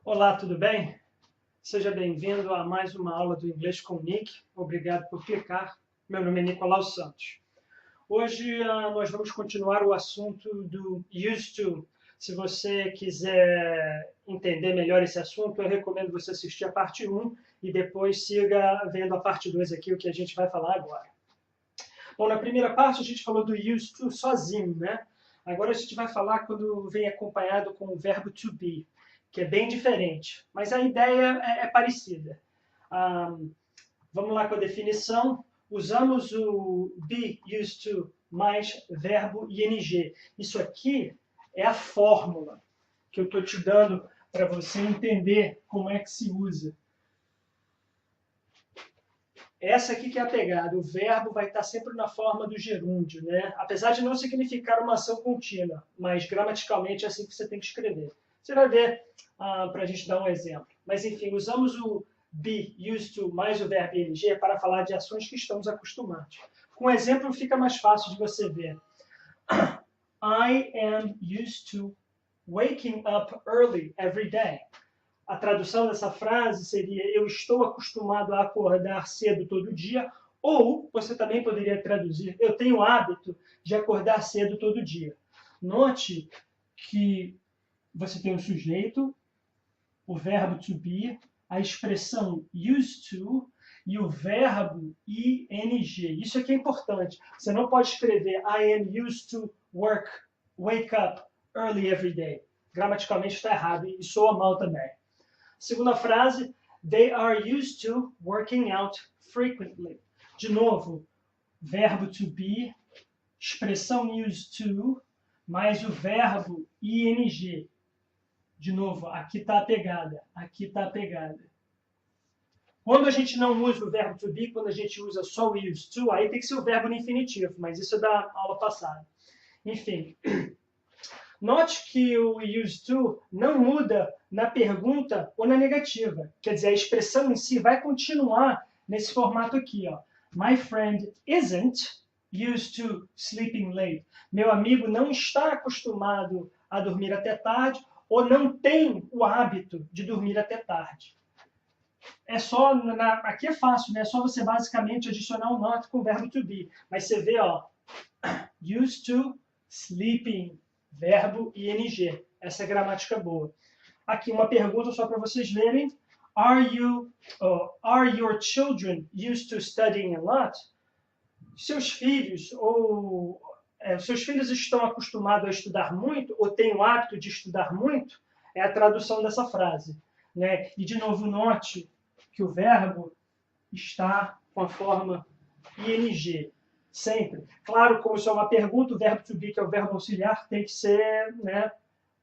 Olá, tudo bem? Seja bem-vindo a mais uma aula do Inglês com Nick. Obrigado por clicar. Meu nome é Nicolau Santos. Hoje nós vamos continuar o assunto do used to. Se você quiser entender melhor esse assunto, eu recomendo você assistir a parte 1 e depois siga vendo a parte 2 aqui, o que a gente vai falar agora. Bom, na primeira parte a gente falou do used to sozinho, né? Agora a gente vai falar quando vem acompanhado com o verbo to be, que é bem diferente, mas a ideia é parecida. Vamos lá com a definição. Usamos o be used to mais verbo ing. Isso aqui é a fórmula que eu estou te dando para você entender como é que se usa. Essa aqui que é a pegada. O verbo vai estar sempre na forma do gerúndio, né? Apesar de não significar uma ação contínua, mas gramaticalmente é assim que você tem que escrever. Você vai ver para a gente dar um exemplo. Mas, enfim, usamos o be used to mais o verbo ing para falar de ações que estamos acostumados. Com um exemplo fica mais fácil de você ver. I am used to waking up early every day. A tradução dessa frase seria: eu estou acostumado a acordar cedo todo dia. Ou você também poderia traduzir: eu tenho o hábito de acordar cedo todo dia. Note que você tem o sujeito, o verbo to be, a expressão used to e o verbo ing. Isso aqui é importante. Você não pode escrever I am used to wake up early every day. Gramaticalmente está errado e soa mal também. Segunda frase, they are used to working out frequently. De novo, verbo to be, expressão used to, mais o verbo ing. De novo, aqui está a pegada, aqui está a pegada. Quando a gente não usa o verbo to be, quando a gente usa só o used to, aí tem que ser o verbo no infinitivo, mas isso é da aula passada. Enfim, note que o used to não muda na pergunta ou na negativa. Quer dizer, a expressão em si vai continuar nesse formato aqui, ó. My friend isn't used to sleeping late. Meu amigo não está acostumado a dormir até tarde ou não tem o hábito de dormir até tarde. É só, aqui é fácil, né? É só você basicamente adicionar o not com o verbo to be. Mas você vê, ó, used to sleeping, verbo ing. Essa é a gramática boa. Aqui uma pergunta só para vocês verem. Are your children used to studying a lot? Seus filhos estão acostumados a estudar muito ou têm o hábito de estudar muito? É a tradução dessa frase, né? E de novo note que o verbo está com a forma ing. Sempre. Claro, como isso é uma pergunta, o verbo to be, que é o verbo auxiliar, tem que ser, né,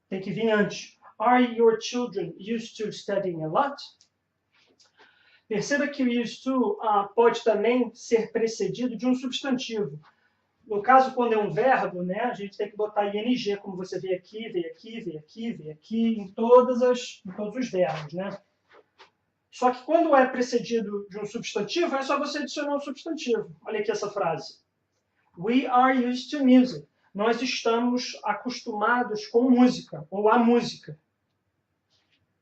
tem que vir antes. Are your children used to studying a lot? Perceba que o used to pode também ser precedido de um substantivo. No caso, quando é um verbo, né, a gente tem que botar ing, como você vê aqui, vê aqui, vê aqui, vê aqui, em todos os verbos, né? Só que quando é precedido de um substantivo, é só você adicionar um substantivo. Olha aqui essa frase. We are used to music. Nós estamos acostumados com música, ou a música.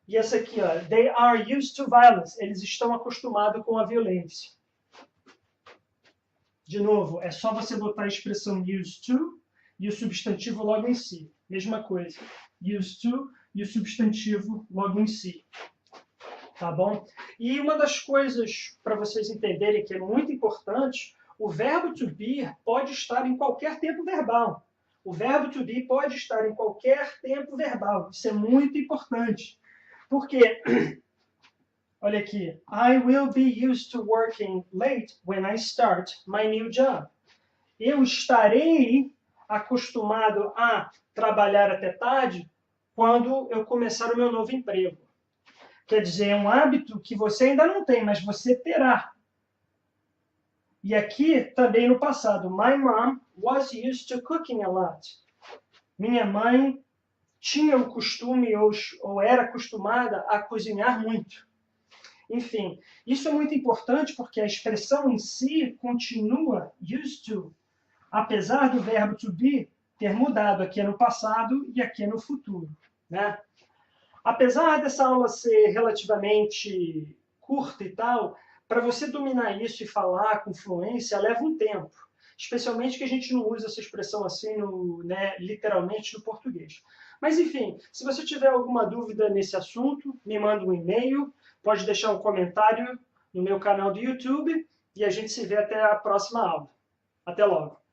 E essa aqui, ó, they are used to violence. Eles estão acostumados com a violência. De novo, é só você botar a expressão used to e o substantivo logo em si. Mesma coisa. Used to e o substantivo logo em si. Tá bom? E uma das coisas para vocês entenderem que é muito importante, o verbo to be pode estar em qualquer tempo verbal. O verbo to be pode estar em qualquer tempo verbal. Isso é muito importante. Porque, olha aqui, I will be used to working late when I start my new job. Eu estarei acostumado a trabalhar até tarde quando eu começar o meu novo emprego. Quer dizer, é um hábito que você ainda não tem, mas você terá. E aqui também no passado, my mom was used to cooking a lot. Minha mãe tinha o costume ou era acostumada a cozinhar muito. Enfim, isso é muito importante porque a expressão em si continua used to, apesar do verbo to be ter mudado. Aqui é no passado e aqui é no futuro, né? Apesar dessa aula ser relativamente curta e tal, para você dominar isso e falar com fluência leva um tempo. Especialmente que a gente não usa essa expressão assim, né, literalmente no português. Mas enfim, se você tiver alguma dúvida nesse assunto, me manda um e-mail, pode deixar um comentário no meu canal do YouTube e a gente se vê até a próxima aula. Até logo!